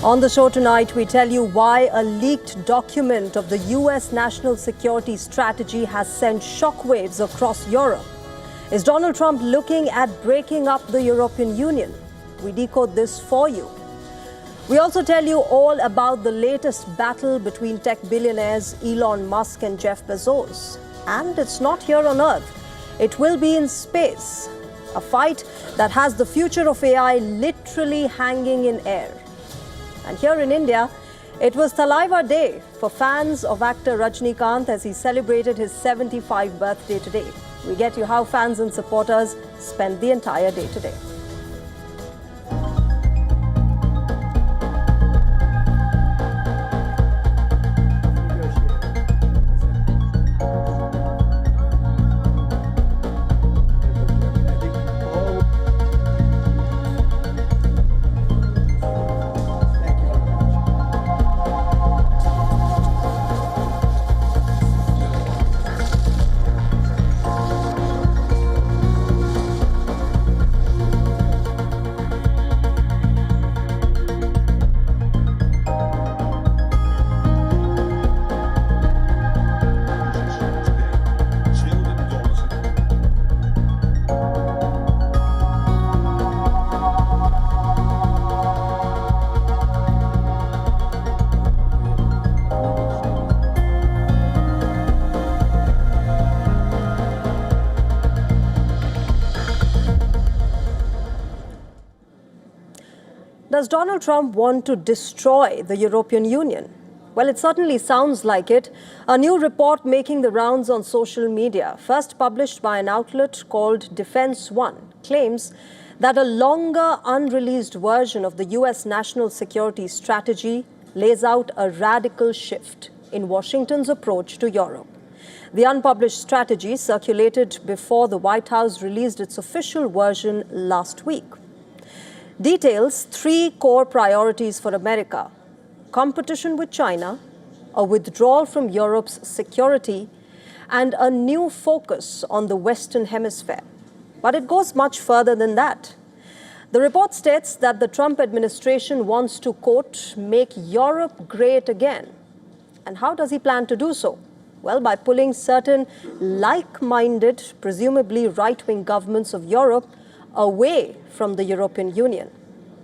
On the show tonight, we tell you why a leaked document of the US national security strategy has sent shockwaves across Europe. Is Donald Trump looking at breaking up the European Union? We decode this for you. We also tell you all about the latest battle between tech billionaires Elon Musk and Jeff Bezos. And it's not here on Earth. It will be in space. A fight that has the future of AI literally hanging in air. And here in India, it was Thalaiva Day for fans of actor Rajinikanth as he celebrated his 75th birthday today. We get you how fans and supporters spent the entire day today. Does Donald Trump want to destroy the European Union? Well, it certainly sounds like it. A new report making the rounds on social media, first published by an outlet called Defense One, claims that a longer, unreleased version of the US national security strategy lays out a radical shift in Washington's approach to Europe. The unpublished strategy circulated before the White House released its official version last week. Details three core priorities for America: competition with China, a withdrawal from Europe's security, and a new focus on the Western Hemisphere. But it goes much further than that. The report states that the Trump administration wants to, quote, make Europe great again. And how does he plan to do so? Well, by pulling certain like-minded, presumably right-wing governments of Europe away from the European Union.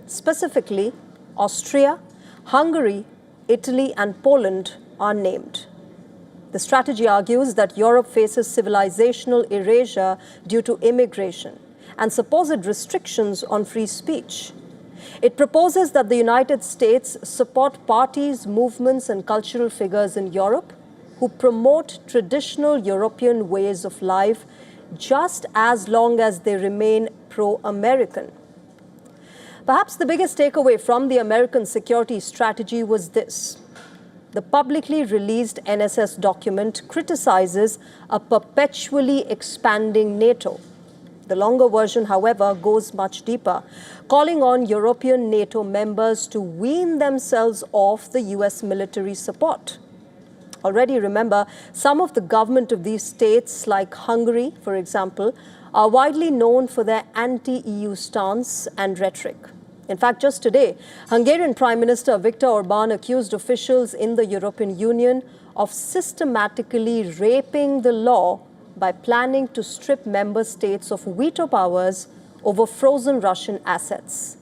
Specifically, Austria, Hungary, Italy, and Poland are named. The strategy argues that Europe faces civilizational erasure due to immigration and supposed restrictions on free speech. It proposes that the United States support parties, movements, and cultural figures in Europe who promote traditional European ways of life just as long as they remain pro-American. Perhaps the biggest takeaway from the American security strategy was this. The publicly released NSS document criticizes a perpetually expanding NATO. The longer version, however, goes much deeper, calling on European NATO members to wean themselves off the US military support. Already, remember, some of the government of these states, like Hungary, for example, are widely known for their anti-EU stance and rhetoric. In fact, just today, Hungarian Prime Minister Viktor Orbán accused officials in the European Union of systematically raping the law by planning to strip member states of veto powers over frozen Russian assets.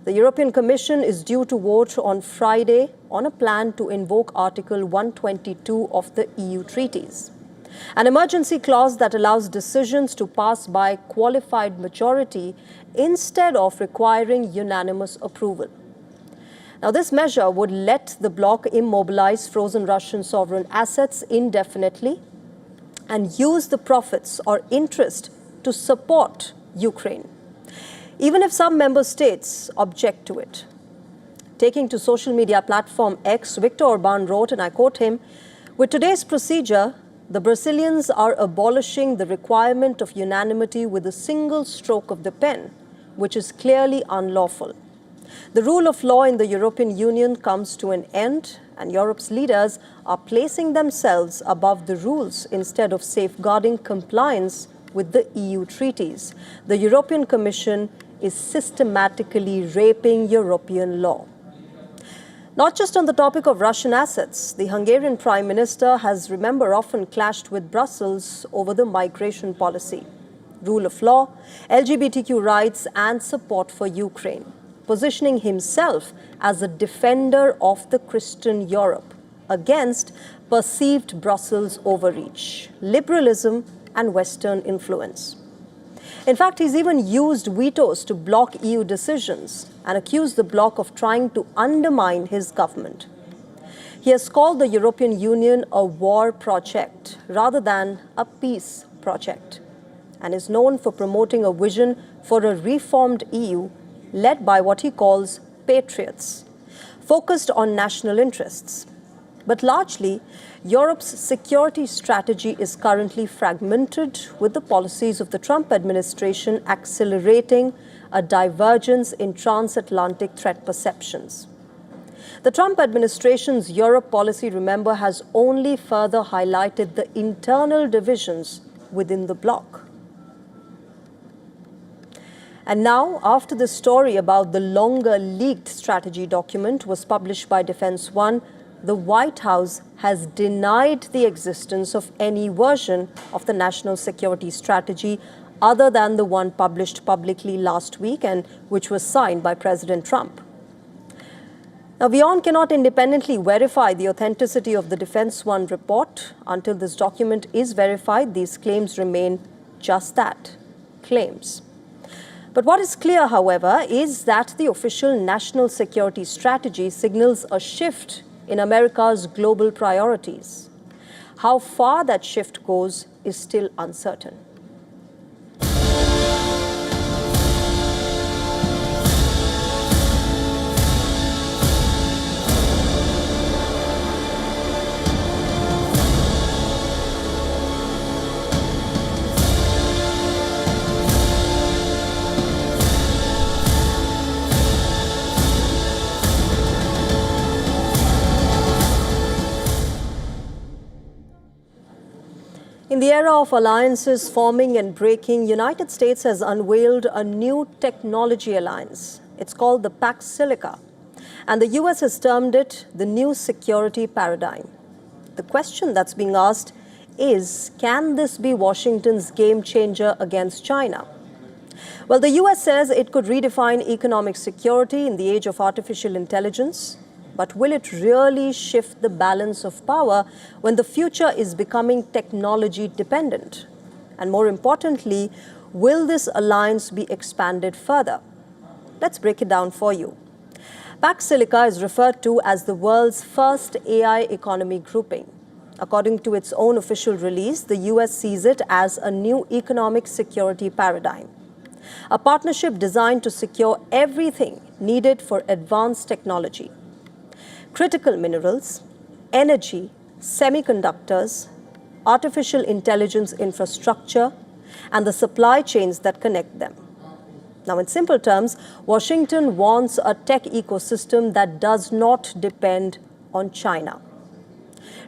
The European Commission is due to vote on Friday on a plan to invoke Article 122 of the EU treaties, an emergency clause that allows decisions to pass by qualified majority instead of requiring unanimous approval. Now, this measure would let the bloc immobilize frozen Russian sovereign assets indefinitely and use the profits or interest to support Ukraine, even if some member states object to it. Taking to social media platform X, Viktor Orbán wrote, and I quote him, "With today's procedure, the Brazilians are abolishing the requirement of unanimity with a single stroke of the pen, which is clearly unlawful. The rule of law in the European Union comes to an end, and Europe's leaders are placing themselves above the rules instead of safeguarding compliance with the EU treaties. The European Commission is systematically raping European law." Not just on the topic of Russian assets, the Hungarian Prime Minister has, remember, often clashed with Brussels over the migration policy, rule of law, LGBTQ rights, and support for Ukraine, positioning himself as a defender of the Christian Europe against perceived Brussels overreach, liberalism, and Western influence. In fact, he's even used vetoes to block EU decisions and accused the bloc of trying to undermine his government. He has called the European Union a war project rather than a peace project, and is known for promoting a vision for a reformed EU led by what he calls patriots, focused on national interests. But largely, Europe's security strategy is currently fragmented, with the policies of the Trump administration accelerating a divergence in transatlantic threat perceptions. The Trump administration's Europe policy, remember, has only further highlighted the internal divisions within the bloc. And now, after the story about the longer leaked strategy document was published by Defense One, the White House has denied the existence of any version of the national security strategy other than the one published publicly last week and which was signed by President Trump. Now, WION cannot independently verify the authenticity of the Defense One report. Until this document is verified, these claims remain just that, claims. But what is clear, however, is that the official national security strategy signals a shift in America's global priorities. How far that shift goes is still uncertain. In the era of alliances forming and breaking, United States has unveiled a new technology alliance. It's called the Pax Silica, and the US has termed it the new security paradigm. The question that's being asked is, can this be Washington's game changer against China? Well, the US says it could redefine economic security in the age of artificial intelligence. But will it really shift the balance of power when the future is becoming technology dependent? And more importantly, will this alliance be expanded further? Let's break it down for you. Pax Silica is referred to as the world's first AI economy grouping. According to its own official release, the US sees it as a new economic security paradigm, a partnership designed to secure everything needed for advanced technology. Critical minerals, energy, semiconductors, artificial intelligence infrastructure, and the supply chains that connect them. Now, in simple terms, Washington wants a tech ecosystem that does not depend on China.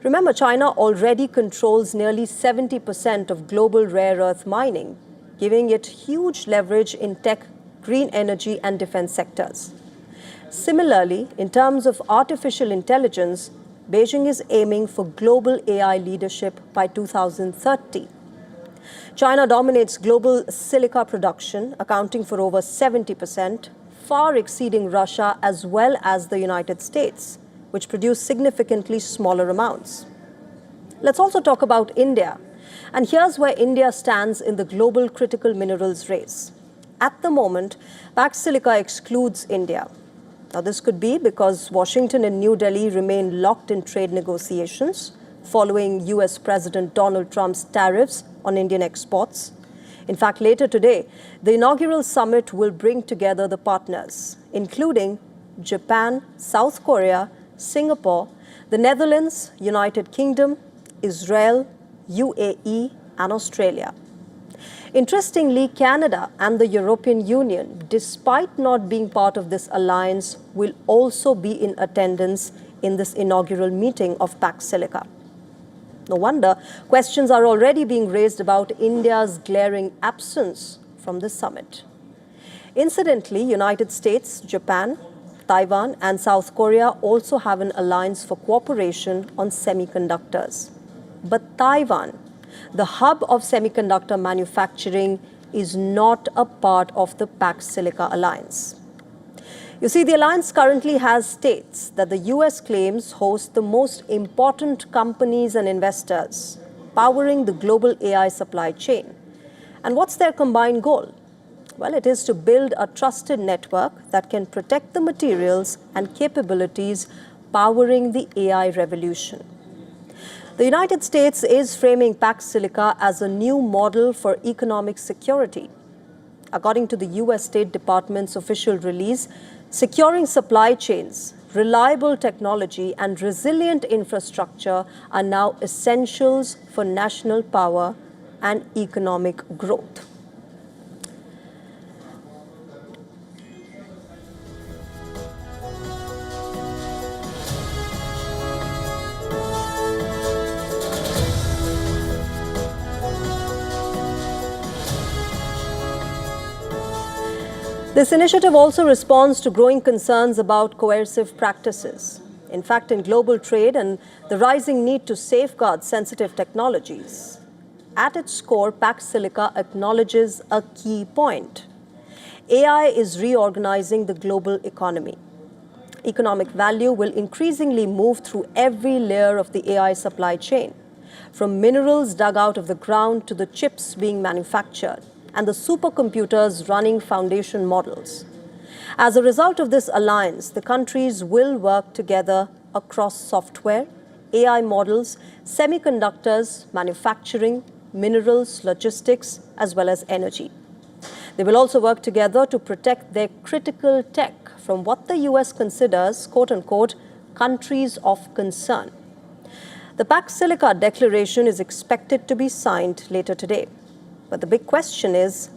Remember, China already controls nearly 70% of global rare earth mining, giving it huge leverage in tech, green energy, and defense sectors. Similarly, in terms of artificial intelligence, Beijing is aiming for global AI leadership by 2030. China dominates global silica production, accounting for over 70%, far exceeding Russia as well as the United States, which produce significantly smaller amounts. Let's also talk about India. And here's where India stands in the global critical minerals race. At the moment, Pax Silica excludes India. Now, this could be because Washington and New Delhi remain locked in trade negotiations following US President Donald Trump's tariffs on Indian exports. In fact, later today, the inaugural summit will bring together the partners, including Japan, South Korea, Singapore, the Netherlands, United Kingdom, Israel, UAE, and Australia. Interestingly, Canada and the European Union, despite not being part of this alliance, will also be in attendance in this inaugural meeting of Pax Silica. No wonder questions are already being raised about India's glaring absence from this summit. Incidentally, United States, Japan, Taiwan and South Korea also have an alliance for cooperation on semiconductors. But Taiwan, the hub of semiconductor manufacturing, is not a part of the Pax Silica alliance. You see, the alliance currently has states that the US claims host the most important companies and investors powering the global AI supply chain. And what's their combined goal? Well, it is to build a trusted network that can protect the materials and capabilities powering the AI revolution. The United States is framing Pax Silica as a new model for economic security. According to the US State Department's official release, securing supply chains, reliable technology, and resilient infrastructure are now essentials for national power and economic growth. This initiative also responds to growing concerns about coercive practices. In fact, in global trade and the rising need to safeguard sensitive technologies, at its core, Pax Silica acknowledges a key point. AI is reorganizing the global economy. Economic value will increasingly move through every layer of the AI supply chain, from minerals dug out of the ground to the chips being manufactured and the supercomputers running foundation models. As a result of this alliance, the countries will work together across software, AI models, semiconductors, manufacturing, minerals, logistics, as well as energy. They will also work together to protect their critical tech from what the US considers, quote-unquote, countries of concern. The Pax Silica declaration is expected to be signed later today. But the big question is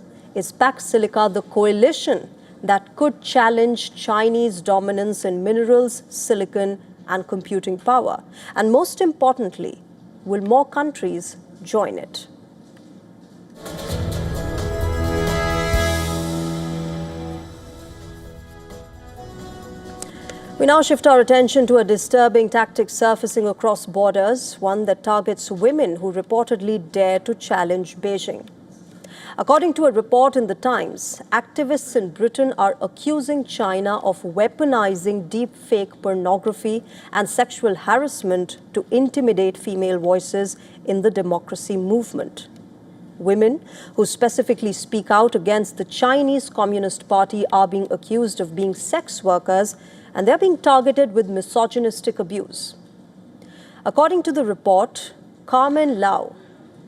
Pax Silica the coalition that could challenge Chinese dominance in minerals, silicon, and computing power? And most importantly, will more countries join it? We now shift our attention to a disturbing tactic surfacing across borders, one that targets women who reportedly dare to challenge Beijing. According to a report in The Times, activists in Britain are accusing China of weaponizing deepfake pornography and sexual harassment to intimidate female voices in the democracy movement. Women who specifically speak out against the Chinese Communist Party are being accused of being sex workers, and they're being targeted with misogynistic abuse. According to the report, Carmen Lau,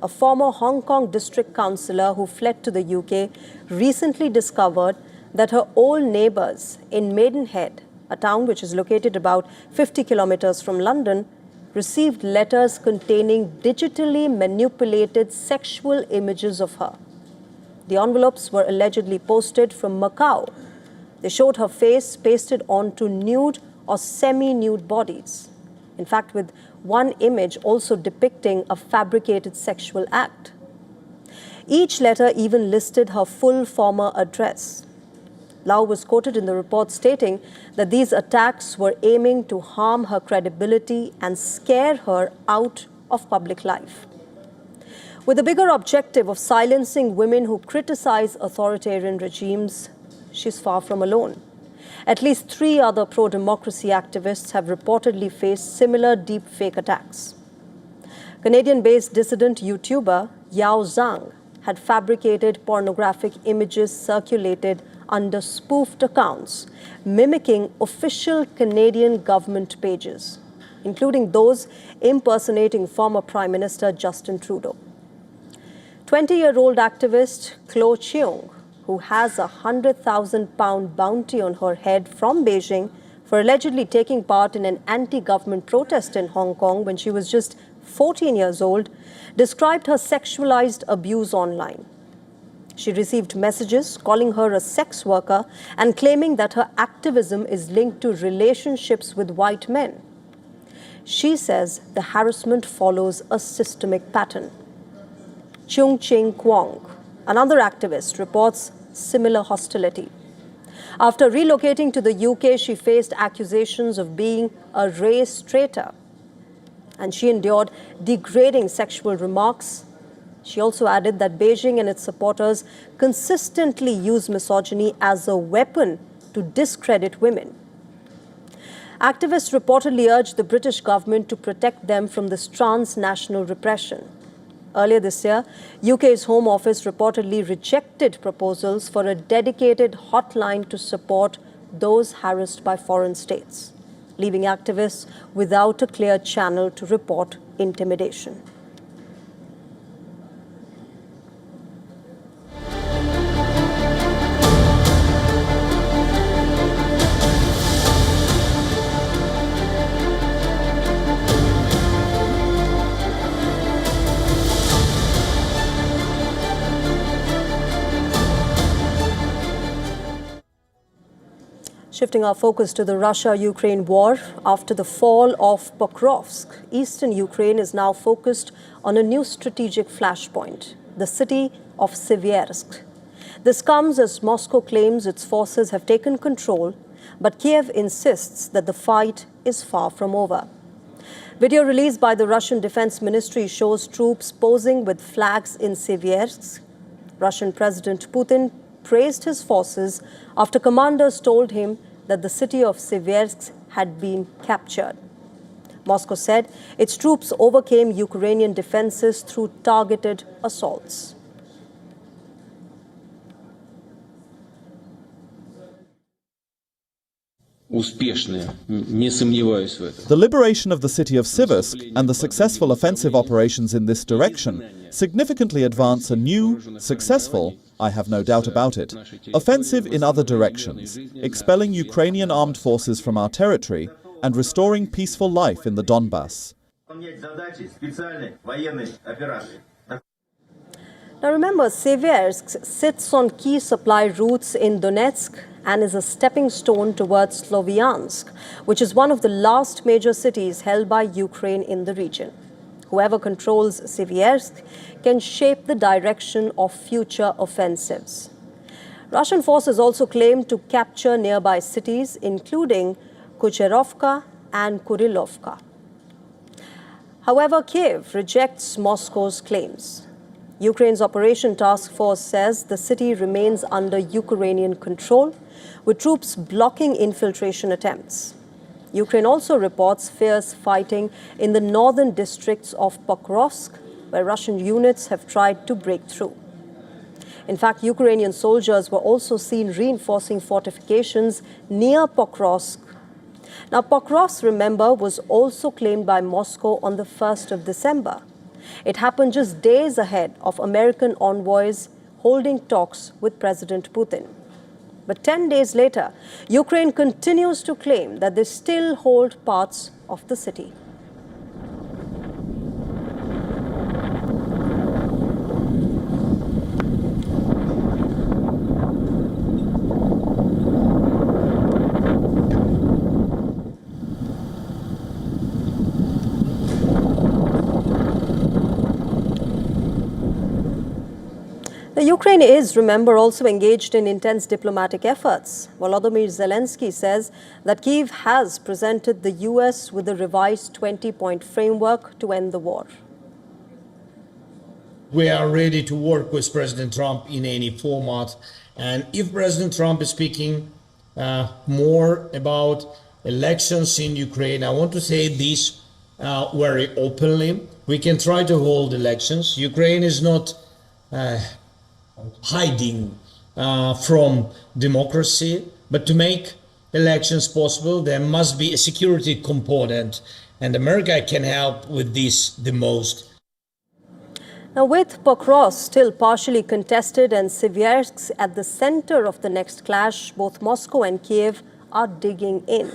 a former Hong Kong district councillor who fled to the UK, recently discovered that her old neighbours in Maidenhead, a town which is located about 50 kilometres from London, received letters containing digitally manipulated sexual images of her. The envelopes were allegedly posted from Macau. They showed her face pasted onto nude or semi-nude bodies. In fact, with one image also depicting a fabricated sexual act. Each letter even listed her full former address. Lau was quoted in the report stating that these attacks were aiming to harm her credibility and scare her out of public life. With the bigger objective of silencing women who criticize authoritarian regimes, she's far from alone. At least 3 other pro-democracy activists have reportedly faced similar deepfake attacks. Canadian-based dissident YouTuber Yao Zhang had fabricated pornographic images circulated under spoofed accounts, mimicking official Canadian government pages, including those impersonating former Prime Minister Justin Trudeau. 20-year-old activist Klo Cheung, who has a £100,000 bounty on her head from Beijing for allegedly taking part in an anti-government protest in Hong Kong when she was just 14 years old, described her sexualized abuse online. She received messages calling her a sex worker and claiming that her activism is linked to relationships with white men. She says the harassment follows a systemic pattern. Chung Ching Kwong, another activist, reports similar hostility. After relocating to the UK, she faced accusations of being a race traitor, and she endured degrading sexual remarks. She also added that Beijing and its supporters consistently use misogyny as a weapon to discredit women. Activists reportedly urged the British government to protect them from this transnational repression. Earlier this year, UK's Home Office reportedly rejected proposals for a dedicated hotline to support those harassed by foreign states, leaving activists without a clear channel to report intimidation. Shifting our focus to the Russia-Ukraine war, after the fall of Pokrovsk, eastern Ukraine is now focused on a new strategic flashpoint, the city of Sieviersk. This comes as Moscow claims its forces have taken control, but Kiev insists that the fight is far from over. Video released by the Russian Defense Ministry shows troops posing with flags in Sieviersk. Russian President Putin praised his forces after commanders told him that the city of Sieviersk had been captured. Moscow said its troops overcame Ukrainian defenses through targeted assaults. The liberation of the city of Siversk and the successful offensive operations in this direction significantly advance a new, successful, I have no doubt about it, offensive in other directions, expelling Ukrainian armed forces from our territory and restoring peaceful life in the Donbass. Now remember, Sieviersk sits on key supply routes in Donetsk and is a stepping stone towards Sloviansk, which is one of the last major cities held by Ukraine in the region. Whoever controls Sieviersk can shape the direction of future offensives. Russian forces also claim to capture nearby cities, including Kucherovka and Kurilovka. However, Kiev rejects Moscow's claims. Ukraine's Operation Task Force says the city remains under Ukrainian control, with troops blocking infiltration attempts. Ukraine also reports fierce fighting in the northern districts of Pokrovsk, where Russian units have tried to break through. In fact, Ukrainian soldiers were also seen reinforcing fortifications near Pokrovsk. Now, Pokrovsk, remember, was also claimed by Moscow on the 1st of December. It happened just days ahead of American envoys holding talks with President Putin. But 10 days later, Ukraine continues to claim that they still hold parts of the city. Ukraine is, remember, also engaged in intense diplomatic efforts. Volodymyr Zelensky says that Kyiv has presented the US with a revised 20-point framework to end the war. We are ready to work with President Trump in any format. And if President Trump is speaking more about elections in Ukraine, I want to say this very openly. We can try to hold elections. Ukraine is not hiding from democracy, but to make elections possible, there must be a security component, and America can help with this the most. Now, with Pokrovsk still partially contested and Sieviersk at the center of the next clash, both Moscow and Kiev are digging in.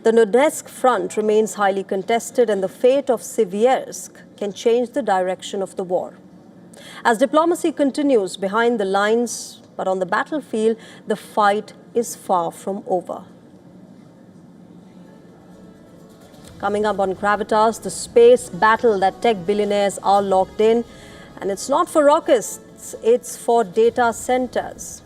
The Donetsk front remains highly contested, and the fate of Sieviersk can change the direction of the war. As diplomacy continues behind the lines, but on the battlefield, the fight is far from over. Coming up on Gravitas, the space battle that tech billionaires are locked in. And it's not for rockets, it's for data centers.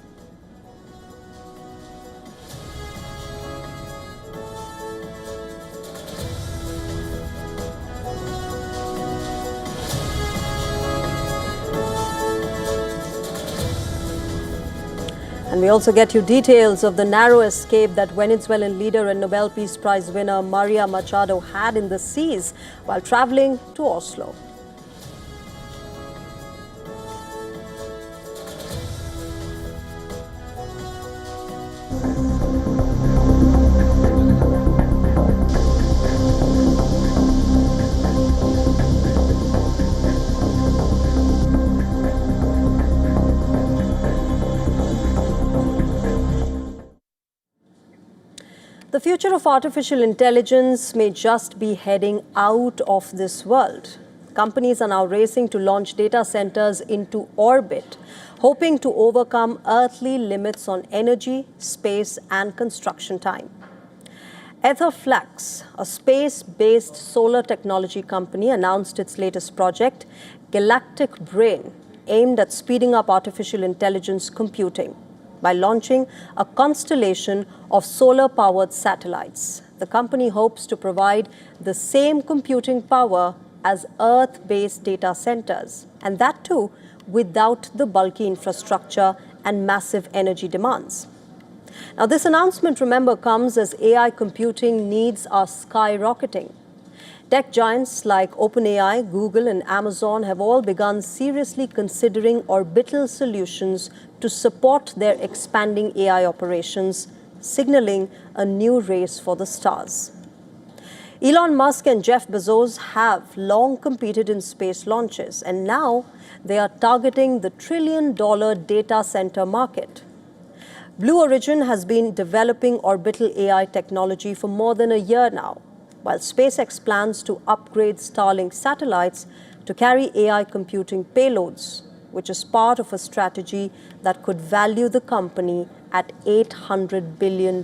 And we also get you details of the narrow escape that Venezuelan leader and Nobel Peace Prize winner Maria Machado had in the seas while traveling to Oslo. The future of artificial intelligence may just be heading out of this world. Companies are now racing to launch data centers into orbit, hoping to overcome earthly limits on energy, space, and construction time. Etherflux, a space-based solar technology company, announced its latest project, Galactic Brain, aimed at speeding up artificial intelligence computing by launching a constellation of solar-powered satellites. The company hopes to provide the same computing power as Earth-based data centers, and that too without the bulky infrastructure and massive energy demands. Now, this announcement, remember, comes as AI computing needs are skyrocketing. Tech giants like OpenAI, Google, and Amazon have all begun seriously considering orbital solutions to support their expanding AI operations, signaling a new race for the stars. Elon Musk and Jeff Bezos have long competed in space launches, and now they are targeting the trillion-dollar data center market. Blue Origin has been developing orbital AI technology for more than a year now, while SpaceX plans to upgrade Starlink satellites to carry AI computing payloads, which is part of a strategy that could value the company at $800 billion.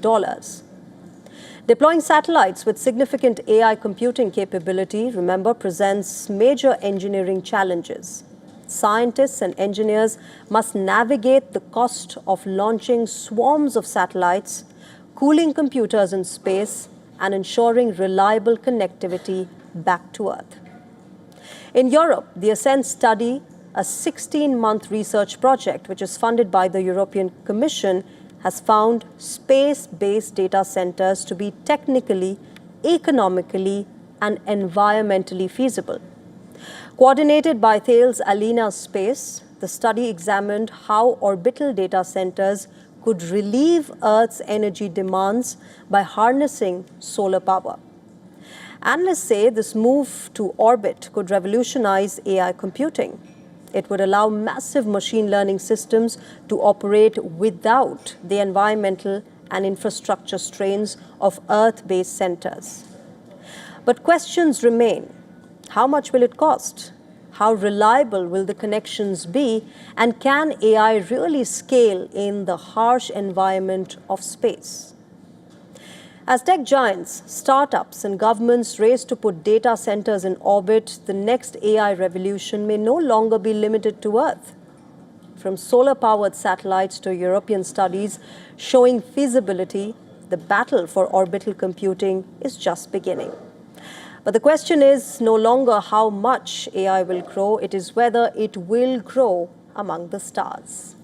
Deploying satellites with significant AI computing capability, remember, presents major engineering challenges. Scientists and engineers must navigate the cost of launching swarms of satellites, cooling computers in space, and ensuring reliable connectivity back to Earth. In Europe, the ASCEND study, a 16-month research project which is funded by the European Commission, has found space-based data centers to be technically, economically, and environmentally feasible. Coordinated by Thales Alenia Space, the study examined how orbital data centers could relieve Earth's energy demands by harnessing solar power. Analysts say this move to orbit could revolutionize AI computing. It would allow massive machine learning systems to operate without the environmental and infrastructure strains of Earth-based centers. But questions remain. How much will it cost? How reliable will the connections be? And can AI really scale in the harsh environment of space? As tech giants, startups, and governments race to put data centers in orbit, the next AI revolution may no longer be limited to Earth. From solar-powered satellites to European studies showing feasibility, the battle for orbital computing is just beginning. But the question is no longer how much AI will grow, it is whether it will grow among the stars.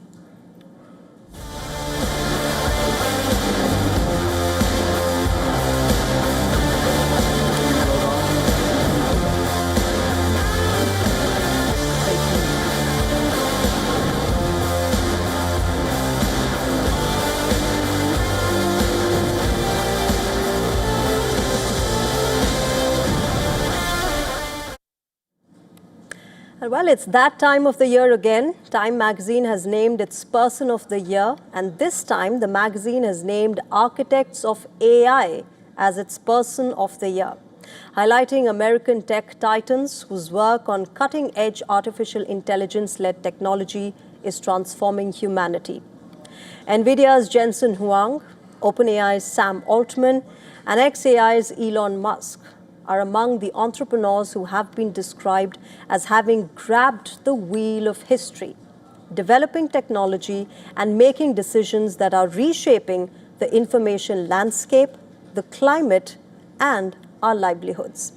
Well, it's that time of the year again. Time magazine has named its Person of the Year, and this time the magazine has named Architects of AI as its Person of the Year, highlighting American tech titans whose work on cutting-edge artificial intelligence-led technology is transforming humanity. NVIDIA's Jensen Huang, OpenAI's Sam Altman, and xAI's Elon Musk are among the entrepreneurs who have been described as having grabbed the wheel of history, developing technology and making decisions that are reshaping the information landscape, the climate, and our livelihoods.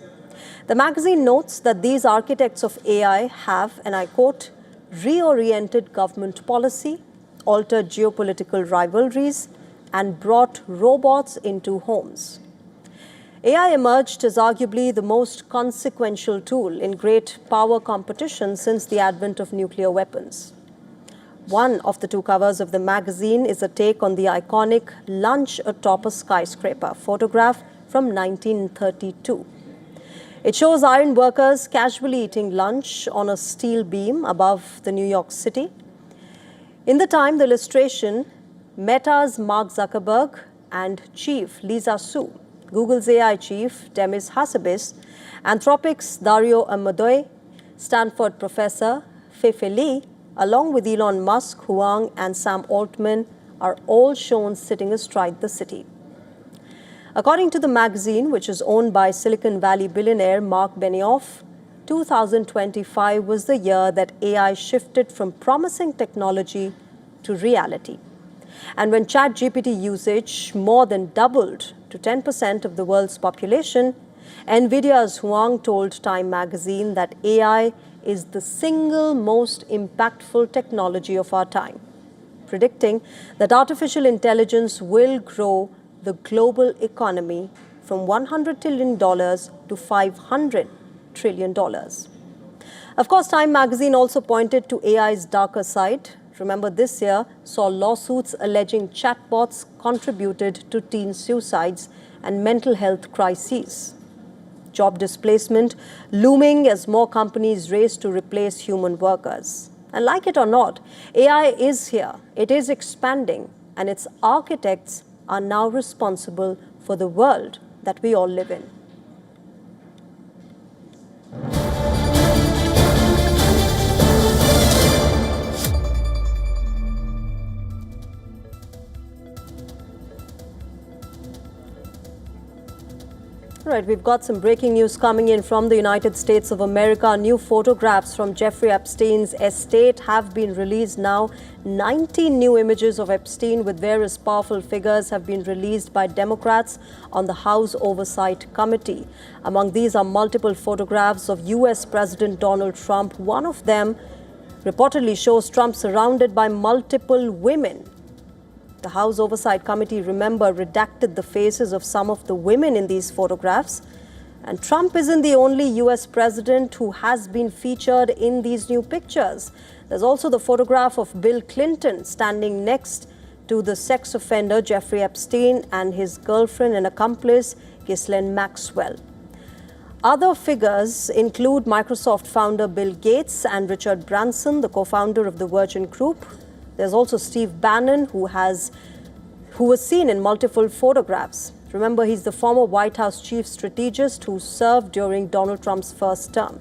The magazine notes that these architects of AI have, and I quote, reoriented government policy, altered geopolitical rivalries, and brought robots into homes. AI emerged as arguably the most consequential tool in great power competition since the advent of nuclear weapons. One of the two covers of the magazine is a take on the iconic lunch atop a skyscraper photograph from 1932. It shows iron workers casually eating lunch on a steel beam above the New York City. In the time, the illustration, Meta's Mark Zuckerberg and chief Lisa Su, Google's AI chief Demis Hassabis, Anthropic's Dario Amodei, Stanford professor Fei-Fei Li, along with Elon Musk, Huang, and Sam Altman, are all shown sitting astride the city. According to the magazine, which is owned by Silicon Valley billionaire Mark Benioff, 2025 was the year that AI shifted from promising technology to reality. And when ChatGPT usage more than doubled to 10% of the world's population, NVIDIA's Huang told Time magazine that AI is the single most impactful technology of our time, predicting that artificial intelligence will grow the global economy from $100 trillion to $500 trillion. Of course, Time magazine also pointed to AI's darker side. Remember, this year saw lawsuits alleging chatbots contributed to teen suicides and mental health crises. Job displacement looming as more companies race to replace human workers. And like it or not, AI is here, it is expanding, and its architects are now responsible for the world that we all live in. All right, we've got some breaking news coming in from the United States of America. New photographs from Jeffrey Epstein's estate have been released now. 19 new images of Epstein with various powerful figures have been released by Democrats on the House Oversight Committee. Among these are multiple photographs of U.S. President Donald Trump. One of them reportedly shows Trump surrounded by multiple women. The House Oversight Committee, remember, redacted the faces of some of the women in these photographs. And Trump isn't the only U.S. president who has been featured in these new pictures. There's also the photograph of Bill Clinton standing next to the sex offender Jeffrey Epstein and his girlfriend and accomplice, Ghislaine Maxwell. Other figures include Microsoft founder Bill Gates and Richard Branson, the co-founder of the Virgin Group. There's also Steve Bannon, who was seen in multiple photographs. Remember, he's the former White House chief strategist who served during Donald Trump's first term.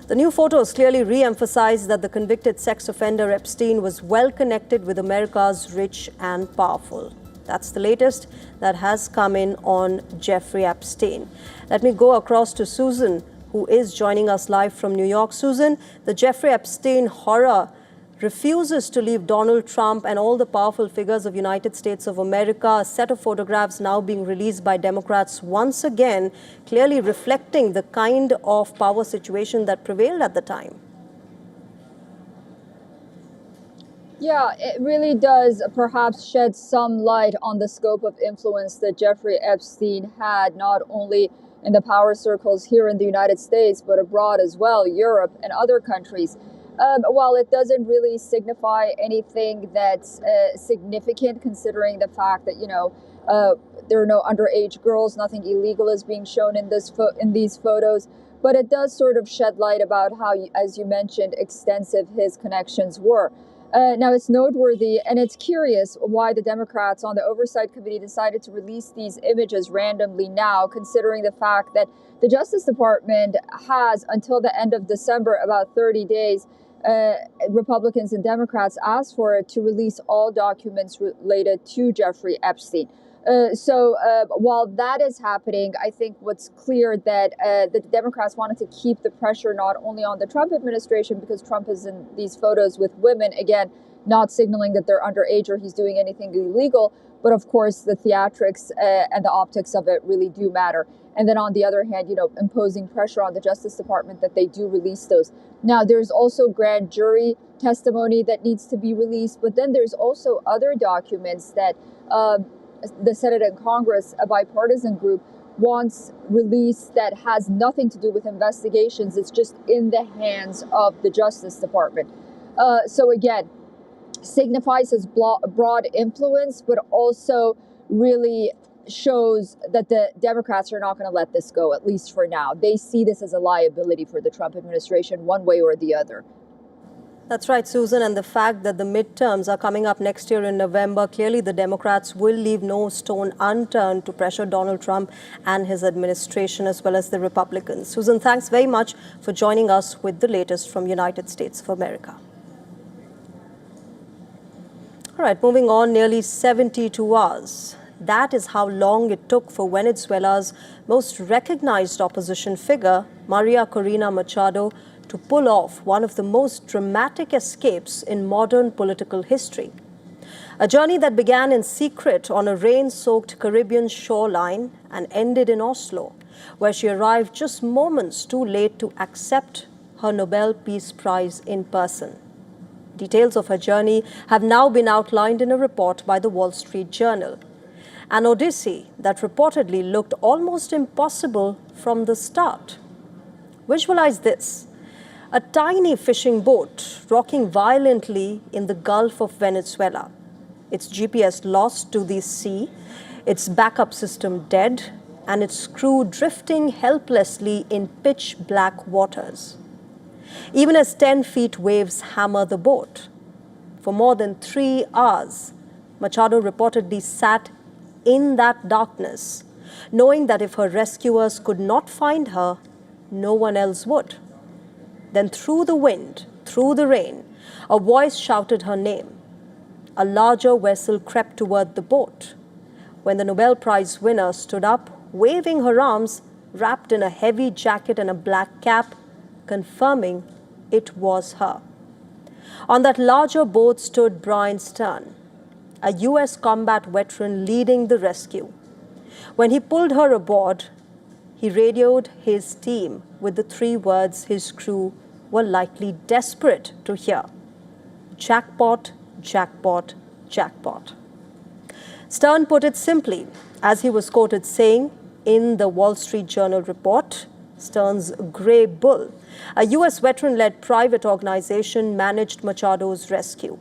The new photos clearly re-emphasize that the convicted sex offender Epstein was well connected with America's rich and powerful. That's the latest that has come in on Jeffrey Epstein. Let me go across to Susan, who is joining us live from New York. Susan, the Jeffrey Epstein horror refuses to leave Donald Trump and all the powerful figures of United States of America. A set of photographs now being released by Democrats once again, clearly reflecting the kind of power situation that prevailed at the time. Yeah, it really does perhaps shed some light on the scope of influence that Jeffrey Epstein had, not only in the power circles here in the United States, but abroad as well, Europe and other countries. While it doesn't really signify anything that's significant, considering the fact that, there are no underage girls, nothing illegal is being shown in these photos, but it does sort of shed light about how, as you mentioned, extensive his connections were. Now, it's noteworthy and it's curious why the Democrats on the Oversight Committee decided to release these images randomly now, considering the fact that the Justice Department has until the end of December, about 30 days, Republicans and Democrats asked for it to release all documents related to Jeffrey Epstein. So while that is happening, I think what's clear that the Democrats wanted to keep the pressure not only on the Trump administration, because Trump is in these photos with women, again, not signaling that they're underage or he's doing anything illegal, But of course, the theatrics and the optics of it really do matter. And then on the other hand, imposing pressure on the Justice Department that they do release those. Now, there's also grand jury testimony that needs to be released, but then there's also other documents that the Senate and Congress, a bipartisan group, wants released that has nothing to do with investigations. It's just in the hands of the Justice Department. So again, signifies his broad influence, but also really shows that the Democrats are not going to let this go, at least for now. They see this as a liability for the Trump administration one way or the other. That's right, Susan. And the fact that the midterms are coming up next year in November, clearly the Democrats will leave no stone unturned to pressure Donald Trump and his administration, as well as the Republicans. Susan, thanks very much for joining us with the latest from United States of America. All right, moving on, nearly 72 hours. That is how long it took for Venezuela's most recognized opposition figure, Maria Corina Machado, to pull off one of the most dramatic escapes in modern political history. A journey that began in secret on a rain-soaked Caribbean shoreline and ended in Oslo, where she arrived just moments too late to accept her Nobel Peace Prize in person. Details of her journey have now been outlined in a report by the Wall Street Journal. An odyssey that reportedly looked almost impossible from the start. Visualize this. A tiny fishing boat rocking violently in the Gulf of Venezuela. Its GPS lost to the sea, its backup system dead, and its crew drifting helplessly in pitch black waters. Even as 10-feet waves hammer the boat. For more than 3 hours, Machado reportedly sat in that darkness, knowing that if her rescuers could not find her, no one else would. Then through the wind, through the rain, a voice shouted her name. A larger vessel crept toward the boat. When the Nobel Prize winner stood up, waving her arms, wrapped in a heavy jacket and a black cap, confirming it was her. On that larger boat stood Brian Stern, a U.S. combat veteran leading the rescue. When he pulled her aboard, he radioed his team with the 3 words his crew were likely desperate to hear. Jackpot, jackpot, jackpot. Stern put it simply, as he was quoted saying in the Wall Street Journal report, Stern's Grey Bull, a U.S. veteran-led private organization, managed Machado's rescue.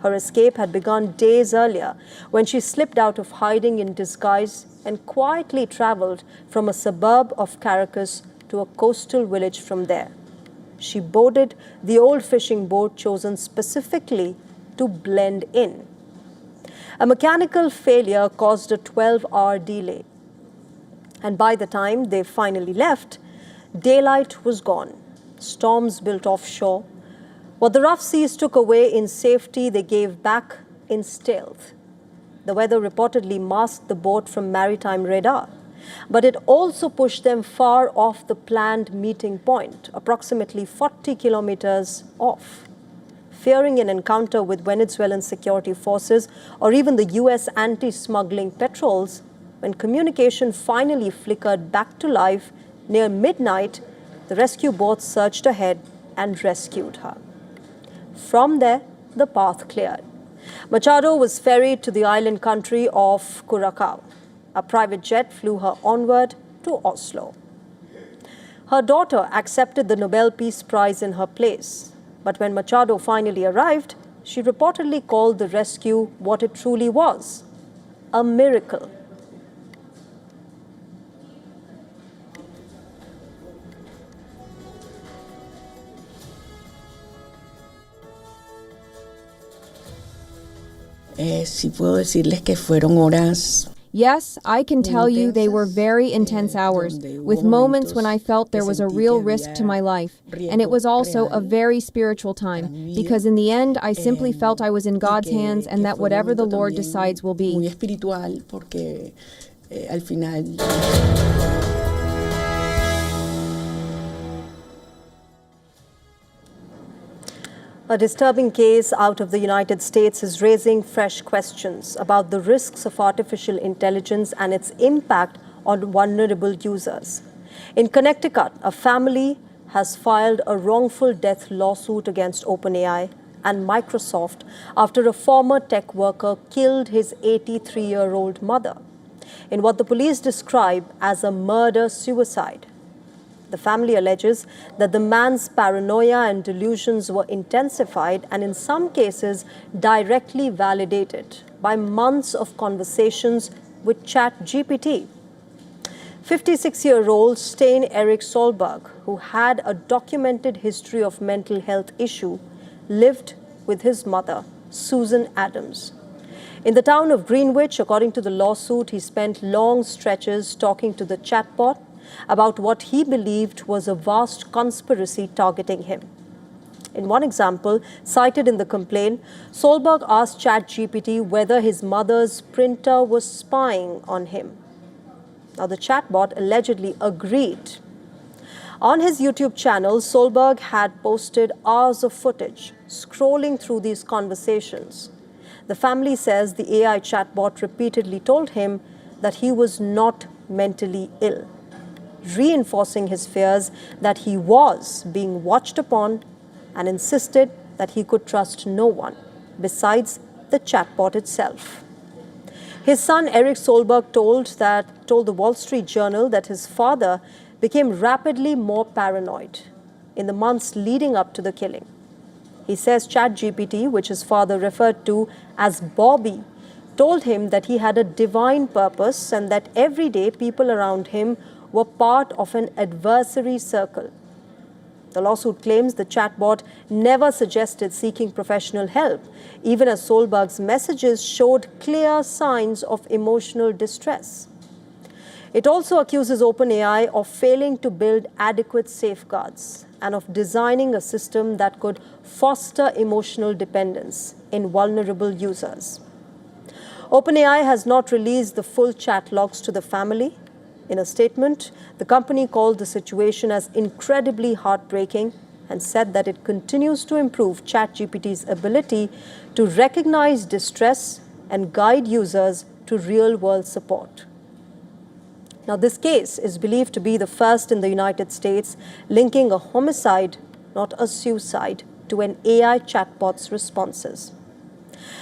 Her escape had begun days earlier when she slipped out of hiding in disguise and quietly traveled from a suburb of Caracas to a coastal village from there. She boarded the old fishing boat chosen specifically to blend in. A mechanical failure caused a 12-hour delay. And by the time they finally left, daylight was gone. Storms built offshore. What the rough seas took away in safety, they gave back in stealth. The weather reportedly masked the boat from maritime radar, but it also pushed them far off the planned meeting point, approximately 40 kilometers off. Fearing an encounter with Venezuelan security forces or even the U.S. anti-smuggling patrols, when communication finally flickered back to life near midnight, the rescue boat surged ahead and rescued her. From there, the path cleared. Machado was ferried to the island country of Curacao. A private jet flew her onward to Oslo. Her daughter accepted the Nobel Peace Prize in her place. But when Machado finally arrived, she reportedly called the rescue what it truly was, a miracle. Si puedo decirles que fueron horas. Yes, I can tell you they were very intense hours, with moments when I felt there was a real risk to my life. And it was also a very spiritual time, because in the end, I simply felt I was in God's hands and that whatever the Lord decides will be. Muy espiritual, porque al final. A disturbing case out of the United States is raising fresh questions about the risks of artificial intelligence and its impact on vulnerable users. In Connecticut, a family has filed a wrongful death lawsuit against OpenAI and Microsoft after a former tech worker killed his 83-year-old mother in what the police describe as a murder-suicide. The family alleges that the man's paranoia and delusions were intensified and in some cases directly validated by months of conversations with ChatGPT. 56-year-old Stein Erik Solberg, who had a documented history of mental health issue, lived with his mother, Susan Adams. In the town of Greenwich, according to the lawsuit, he spent long stretches talking to the chatbot about what he believed was a vast conspiracy targeting him. In one example, cited in the complaint, Solberg asked ChatGPT whether his mother's printer was spying on him. Now, the chatbot allegedly agreed. On his YouTube channel, Solberg had posted hours of footage, scrolling through these conversations. The family says the AI chatbot repeatedly told him that he was not mentally ill, reinforcing his fears that he was being watched upon and insisted that he could trust no one besides the chatbot itself. His son, Erik Solberg, told the Wall Street Journal that his father became rapidly more paranoid in the months leading up to the killing. He says ChatGPT, which his father referred to as Bobby, told him that he had a divine purpose and that every day people around him were part of an adversary circle. The lawsuit claims the chatbot never suggested seeking professional help, even as Solberg's messages showed clear signs of emotional distress. It also accuses OpenAI of failing to build adequate safeguards and of designing a system that could foster emotional dependence in vulnerable users. OpenAI has not released the full chat logs to the family. In a statement, the company called the situation as incredibly heartbreaking and said that it continues to improve ChatGPT's ability to recognize distress and guide users to real-world support. Now, this case is believed to be the first in the United States linking a homicide, not a suicide, to an AI chatbot's responses.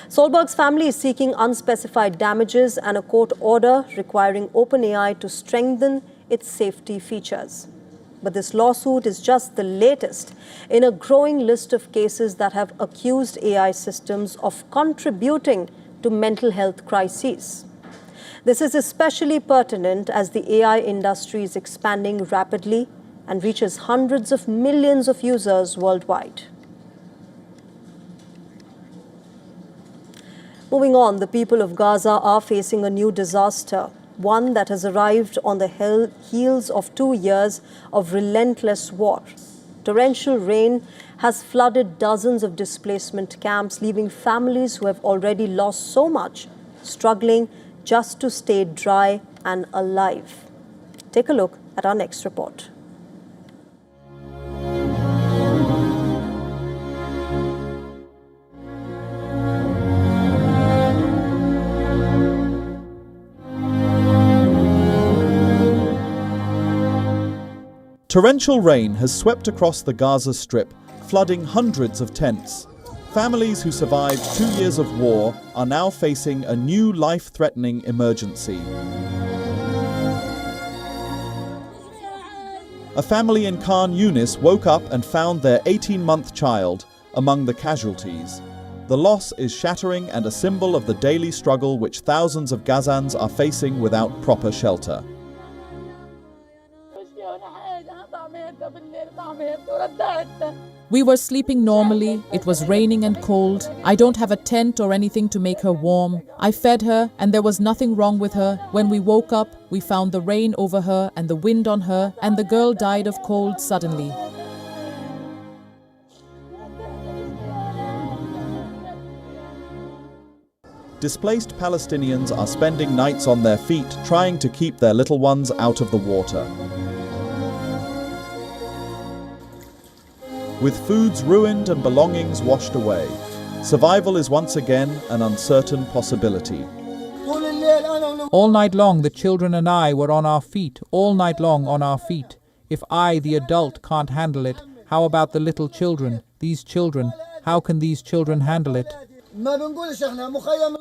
Solberg's family is seeking unspecified damages and a court order requiring OpenAI to strengthen its safety features. But this lawsuit is just the latest in a growing list of cases that have accused AI systems of contributing to mental health crises. This is especially pertinent as the AI industry is expanding rapidly and reaches hundreds of millions of users worldwide. Moving on, the people of Gaza are facing a new disaster, one that has arrived on the heels of 2 years of relentless war. Torrential rain has flooded dozens of displacement camps, leaving families who have already lost so much struggling just to stay dry and alive. Take a look at our next report. Torrential rain has swept across the Gaza Strip, flooding hundreds of tents. Families who survived 2 years of war are now facing a new life-threatening emergency. A family in Khan Yunis woke up and found their 18-month child among the casualties. The loss is shattering and a symbol of the daily struggle which thousands of Gazans are facing without proper shelter. We were sleeping normally. It was raining and cold. I don't have a tent or anything to make her warm. I fed her and there was nothing wrong with her. When we woke up, we found the rain over her and the wind on her, and the girl died of cold suddenly. Displaced Palestinians are spending nights on their feet trying to keep their little ones out of the water. with foods ruined and belongings washed away. Survival is once again an uncertain possibility. All night long, the children and I were on our feet, all night long on our feet. If I, the adult, can't handle it, how about the little children, these children? How can these children handle it?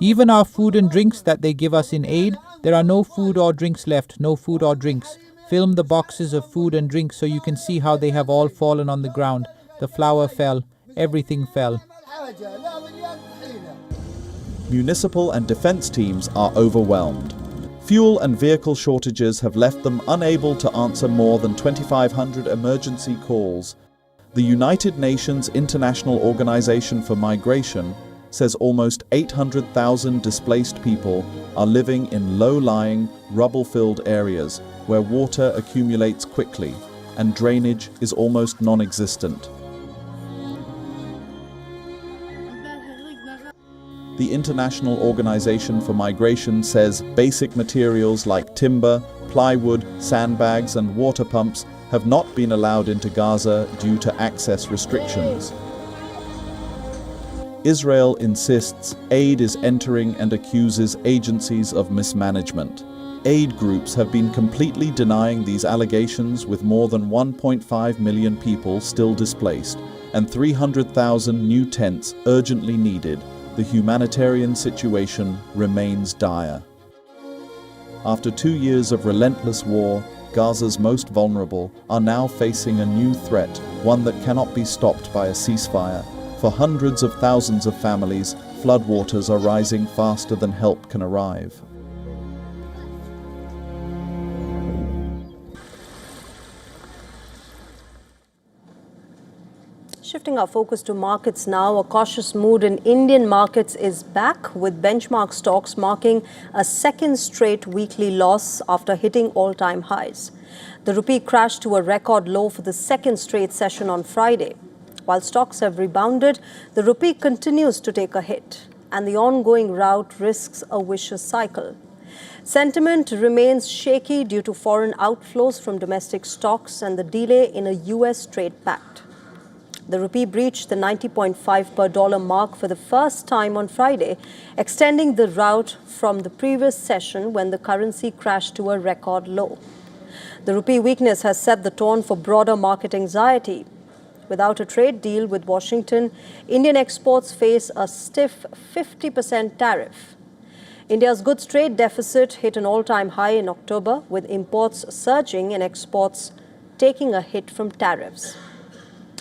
Even our food and drinks that they give us in aid, there are no food or drinks left, no food or drinks. Film the boxes of food and drinks so you can see how they have all fallen on the ground. The flour fell, everything fell. Municipal and defense teams are overwhelmed. Fuel and vehicle shortages have left them unable to answer more than 2,500 emergency calls. The United Nations International Organization for Migration says almost 800,000 displaced people are living in low-lying, rubble-filled areas where water accumulates quickly and drainage is almost non-existent. The International Organization for Migration says basic materials like timber, plywood, sandbags and water pumps have not been allowed into Gaza due to access restrictions. Israel insists aid is entering and accuses agencies of mismanagement. Aid groups have been completely denying these allegations, with more than 1.5 million people still displaced and 300,000 new tents urgently needed. The humanitarian situation remains dire. After 2 years of relentless war, Gaza's most vulnerable are now facing a new threat, one that cannot be stopped by a ceasefire. For hundreds of thousands of families, floodwaters are rising faster than help can arrive. Shifting our focus to markets now, a cautious mood in Indian markets is back, with benchmark stocks marking a second straight weekly loss after hitting all-time highs. The rupee crashed to a record low for the second straight session on Friday. While stocks have rebounded, the rupee continues to take a hit, and the ongoing rout risks a vicious cycle. Sentiment remains shaky due to foreign outflows from domestic stocks and the delay in a US trade pact. The rupee breached the 90.5 per dollar mark for the first time on Friday, extending the rout from the previous session when the currency crashed to a record low. The rupee weakness has set the tone for broader market anxiety. Without a trade deal with Washington, Indian exports face a stiff 50% tariff. India's goods trade deficit hit an all-time high in October, with imports surging and exports taking a hit from tariffs.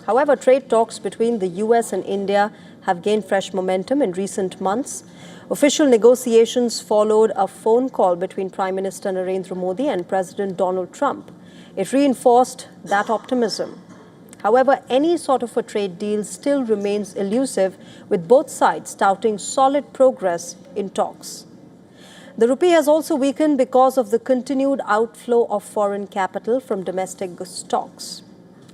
However, trade talks between the US and India have gained fresh momentum in recent months. Official negotiations followed a phone call between Prime Minister Narendra Modi and President Donald Trump. It reinforced that optimism. However, any sort of a trade deal still remains elusive, with both sides touting solid progress in talks. The rupee has also weakened because of the continued outflow of foreign capital from domestic stocks.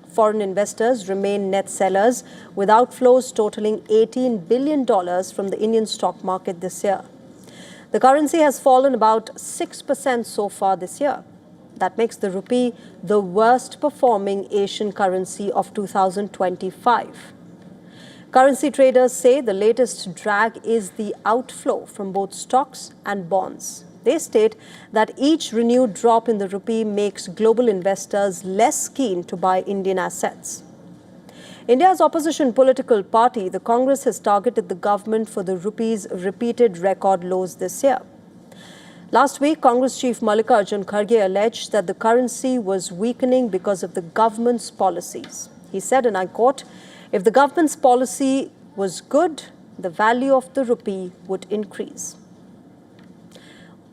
Foreign investors remain net sellers, with outflows totaling $18 billion from the Indian stock market this year. The currency has fallen about 6% so far this year. That makes the rupee the worst performing Asian currency of 2025. Currency traders say the latest drag is the outflow from both stocks and bonds. They state that each renewed drop in the rupee makes global investors less keen to buy Indian assets. India's opposition political party, the Congress, has targeted the government for the rupee's repeated record lows this year. Last week, Congress Chief Mallikarjun Kharge alleged that the currency was weakening because of the government's policies. He said, and I quote, "If the government's policy was good, the value of the rupee would increase."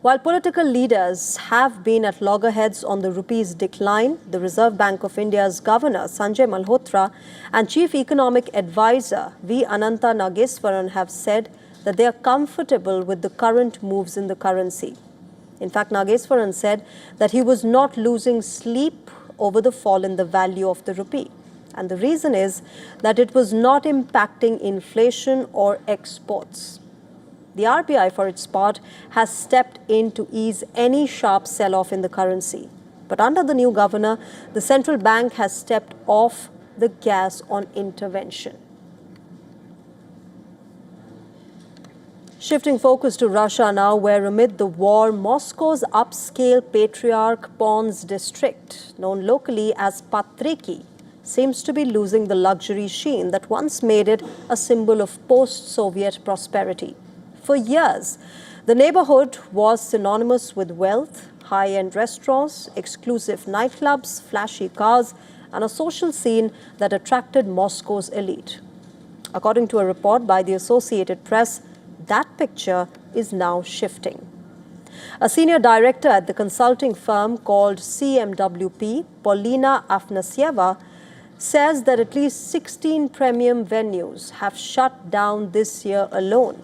While political leaders have been at loggerheads on the rupee's decline, the Reserve Bank of India's Governor Sanjay Malhotra and Chief Economic Advisor V. Ananta Nageswaran have said that they are comfortable with the current moves in the currency. In fact, Nageswaran said that he was not losing sleep over the fall in the value of the rupee. And the reason is that it was not impacting inflation or exports. The RBI, for its part, has stepped in to ease any sharp sell-off in the currency. But under the new governor, the central bank has stepped off the gas on intervention. Shifting focus to Russia now, where amid the war, Moscow's upscale patriarch Pons district, known locally as Patriki, seems to be losing the luxury sheen that once made it a symbol of post-Soviet prosperity. For years, the neighborhood was synonymous with wealth, high-end restaurants, exclusive nightclubs, flashy cars, and a social scene that attracted Moscow's elite. According to a report by the Associated Press, that picture is now shifting. A senior director at the consulting firm called CMWP, Polina Afanasyeva, says that at least 16 premium venues have shut down this year alone,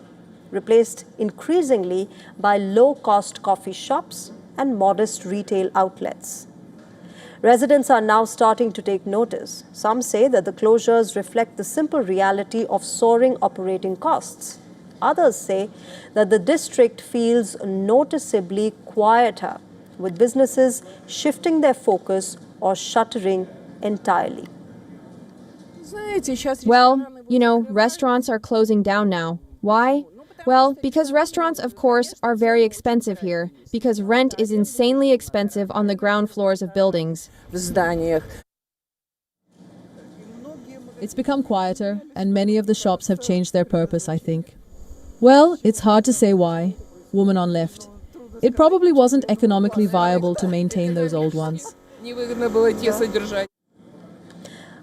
replaced increasingly by low-cost coffee shops and modest retail outlets. Residents are now starting to take notice. Some say that the closures reflect the simple reality of soaring operating costs. Others say that the district feels noticeably quieter, with businesses shifting their focus or shuttering entirely. Well, restaurants are closing down now. Why? Well, because restaurants, of course, are very expensive here, because rent is insanely expensive on the ground floors of buildings. It's become quieter, and many of the shops have changed their purpose, I think. Well, it's hard to say why. Woman on left. It probably wasn't economically viable to maintain those old ones.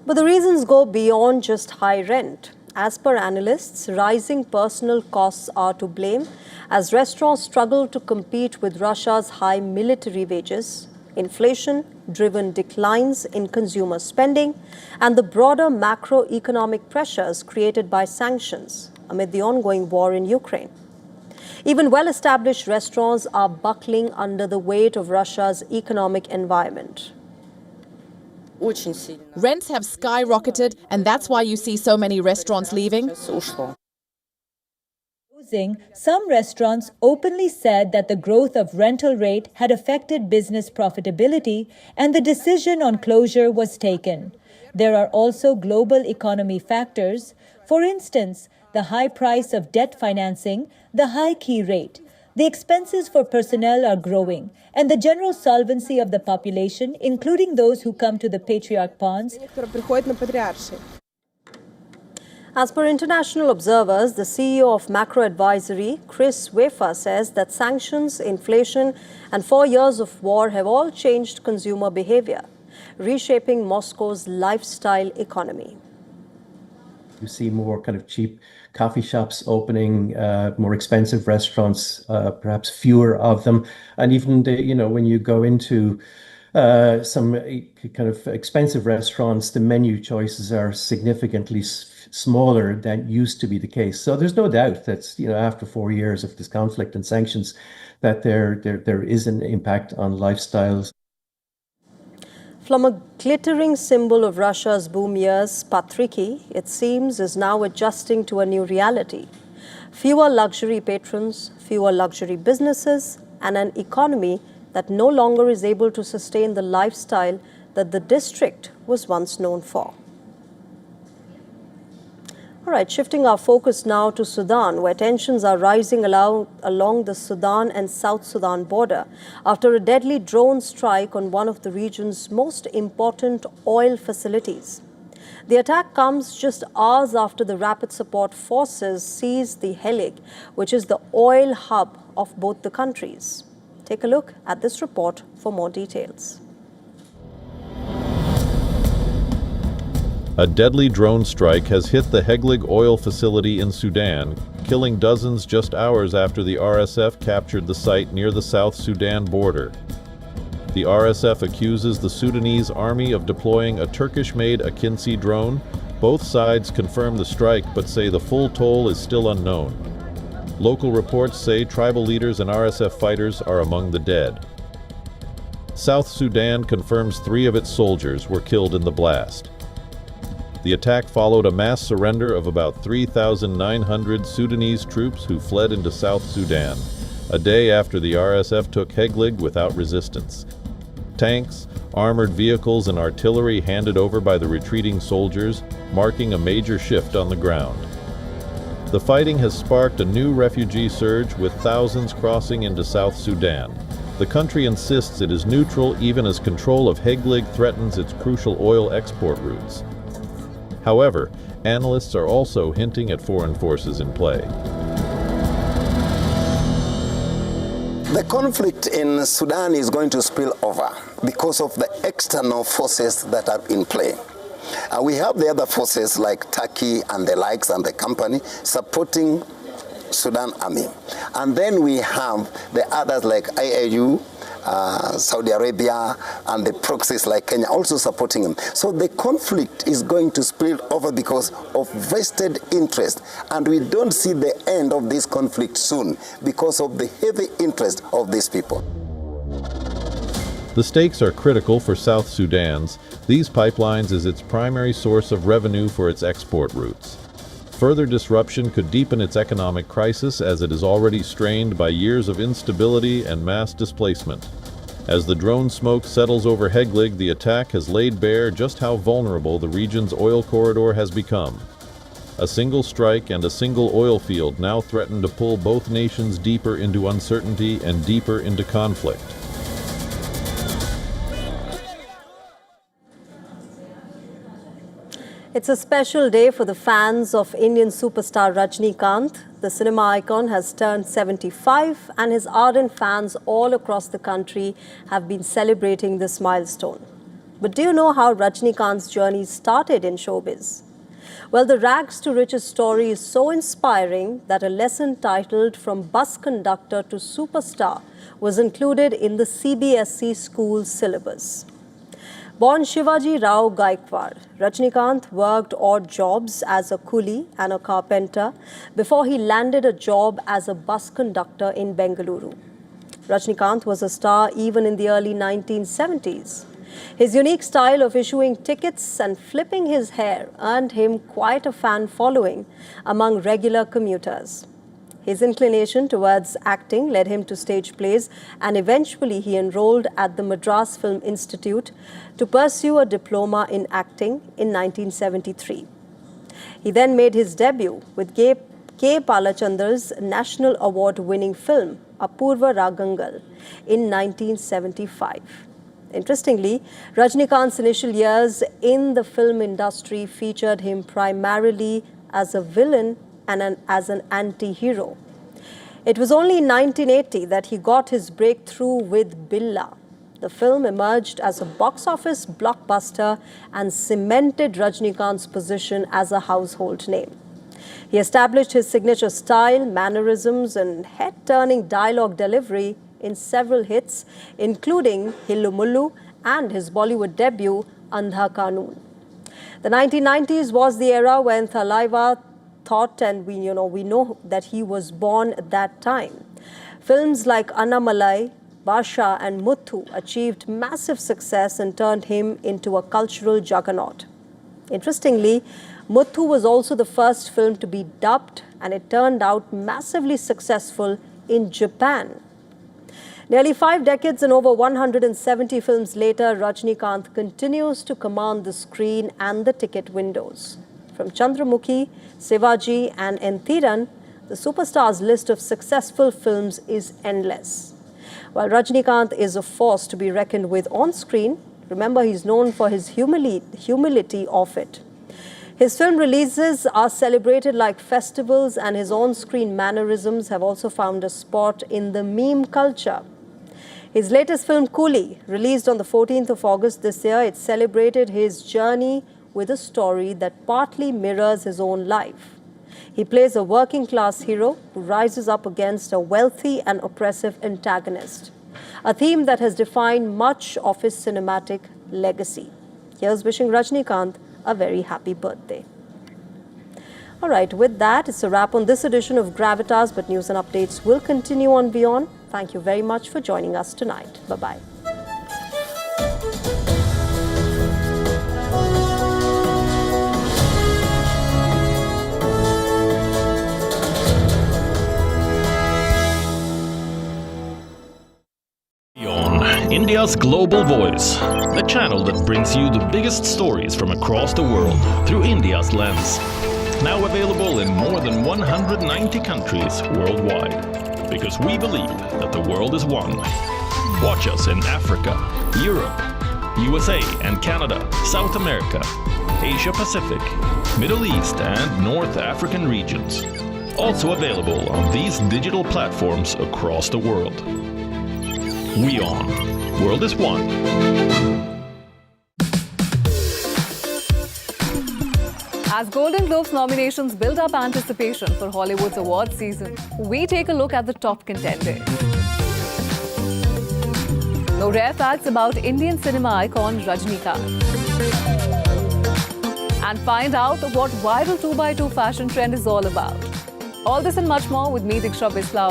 But the reasons go beyond just high rent. As per analysts, rising personal costs are to blame as restaurants struggle to compete with Russia's high military wages, inflation-driven declines in consumer spending, and the broader macroeconomic pressures created by sanctions amid the ongoing war in Ukraine. Even well-established restaurants are buckling under the weight of Russia's economic environment. Rents have skyrocketed, and that's why you see so many restaurants leaving. Some restaurants openly said that the growth of rental rate had affected business profitability, and the decision on closure was taken. There are also global economy factors. For instance, the high price of debt financing, the high key rate. The expenses for personnel are growing, and the general solvency of the population, including those who come to the Patriarch Pons. As per international observers, the CEO of Macro Advisory, Chris Wafer, says that sanctions, inflation, and 4 years of war have all changed consumer behavior, reshaping Moscow's lifestyle economy. You see more kind of cheap coffee shops opening, more expensive restaurants, perhaps fewer of them. And even, when you go into some kind of expensive restaurants, the menu choices are significantly smaller than used to be the case. So there's no doubt that, after 4 years of this conflict and sanctions, that there is an impact on lifestyles. From a glittering symbol of Russia's boom years, Patriki, it seems, is now adjusting to a new reality. Fewer luxury patrons, fewer luxury businesses, and an economy that no longer is able to sustain the lifestyle that the district was once known for. All right, shifting our focus now to Sudan, where tensions are rising along the Sudan and South Sudan border after a deadly drone strike on one of the region's most important oil facilities. The attack comes just hours after the Rapid Support Forces seized the Helig, which is the oil hub of both the countries. Take a look at this report for more details. A deadly drone strike has hit the Heglig oil facility in Sudan, killing dozens just hours after the RSF captured the site near the South Sudan border. The RSF accuses the Sudanese army of deploying a Turkish-made Akinci drone. Both sides confirm the strike but say the full toll is still unknown. Local reports say tribal leaders and RSF fighters are among the dead. South Sudan confirms 3 of its soldiers were killed in the blast. The attack followed a mass surrender of about 3,900 Sudanese troops who fled into South Sudan, a day after the RSF took Heglig without resistance. Tanks, armored vehicles and artillery handed over by the retreating soldiers, marking a major shift on the ground. The fighting has sparked a new refugee surge with thousands crossing into South Sudan. The country insists it is neutral even as control of Heglig threatens its crucial oil export routes. However, analysts are also hinting at foreign forces in play. The conflict in Sudan is going to spill over because of the external forces that are in play. We have the other forces like Turkey and the likes and the company supporting Sudan army. And then we have the others like IAU, Saudi Arabia, and the proxies like Kenya also supporting him. So the conflict is going to spill over because of vested interest. And we don't see the end of this conflict soon because of the heavy interest of these people. The stakes are critical for South Sudan's. These pipelines is its primary source of revenue for its export routes. Further disruption could deepen its economic crisis as it is already strained by years of instability and mass displacement. As the drone smoke settles over Heglig, the attack has laid bare just how vulnerable the region's oil corridor has become. A single strike and a single oil field now threaten to pull both nations deeper into uncertainty and deeper into conflict. It's a special day for the fans of Indian superstar Rajinikanth. The cinema icon has turned 75 and his ardent fans all across the country have been celebrating this milestone. But do you know how Rajinikanth's journey started in showbiz? Well, the rags to riches story is so inspiring that a lesson titled From Bus Conductor to Superstar was included in the CBSE school syllabus. Born Shivaji Rao Gaikwad, Rajinikanth worked odd jobs as a coolie and a carpenter before he landed a job as a bus conductor in Bengaluru. Rajinikanth was a star even in the early 1970s. His unique style of issuing tickets and flipping his hair earned him quite a fan following among regular commuters. His inclination towards acting led him to stage plays, and eventually he enrolled at the Madras Film Institute to pursue a diploma in acting in 1973. He then made his debut with K. Palachandar's National Award-winning film, Apurva Ragangal, in 1975. Interestingly, Rajinikanth's initial years in the film industry featured him primarily as a villain and as an anti-hero. It was only in 1980 that he got his breakthrough with Billa. The film emerged as a box office blockbuster and cemented Rajinikanth's position as a household name. He established his signature style, mannerisms, and head-turning dialogue delivery in several hits, including Hillu Mullu and his Bollywood debut, Andha Kanoon. The 1990s was the era when Thalaiva thought, and we know that he was born at that time. Films like Annamalai, Basha and Muthu achieved massive success and turned him into a cultural juggernaut. Interestingly, Muthu was also the first film to be dubbed, and it turned out massively successful in Japan. Nearly 5 decades and over 170 films later, Rajinikanth continues to command the screen and the ticket windows. From Chandramukhi, Shivaji and Enthiran, the superstar's list of successful films is endless. While Rajinikanth is a force to be reckoned with on screen, remember he's known for his humility of it. His film releases are celebrated like festivals, and his on-screen mannerisms have also found a spot in the meme culture. His latest film, Coolie, released on the 14th of August this year, it celebrated his journey with a story that partly mirrors his own life. He plays a working-class hero who rises up against a wealthy and oppressive antagonist, a theme that has defined much of his cinematic legacy. Here's wishing Rajinikanth a very happy birthday. All right, with that, it's a wrap on this edition of Gravitas, but news and updates will continue on WION. Thank you very much for joining us tonight. Bye-bye. India's Global Voice, the channel that brings you the biggest stories from across the world through India's lens. Now available in more than 190 countries worldwide. Because we believe that the world is one. Watch us in Africa, Europe, USA and Canada, South America, Asia Pacific, Middle East and North African regions. Also available on these digital platforms across the world. WION. World is one. As Golden Globes nominations build up anticipation for Hollywood's awards season, we take a look at the top contenders. No rare facts about Indian cinema icon Rajinikanth. And find out what viral 2x2 fashion trend is all about. All this and much more with me, Diksha Bisla.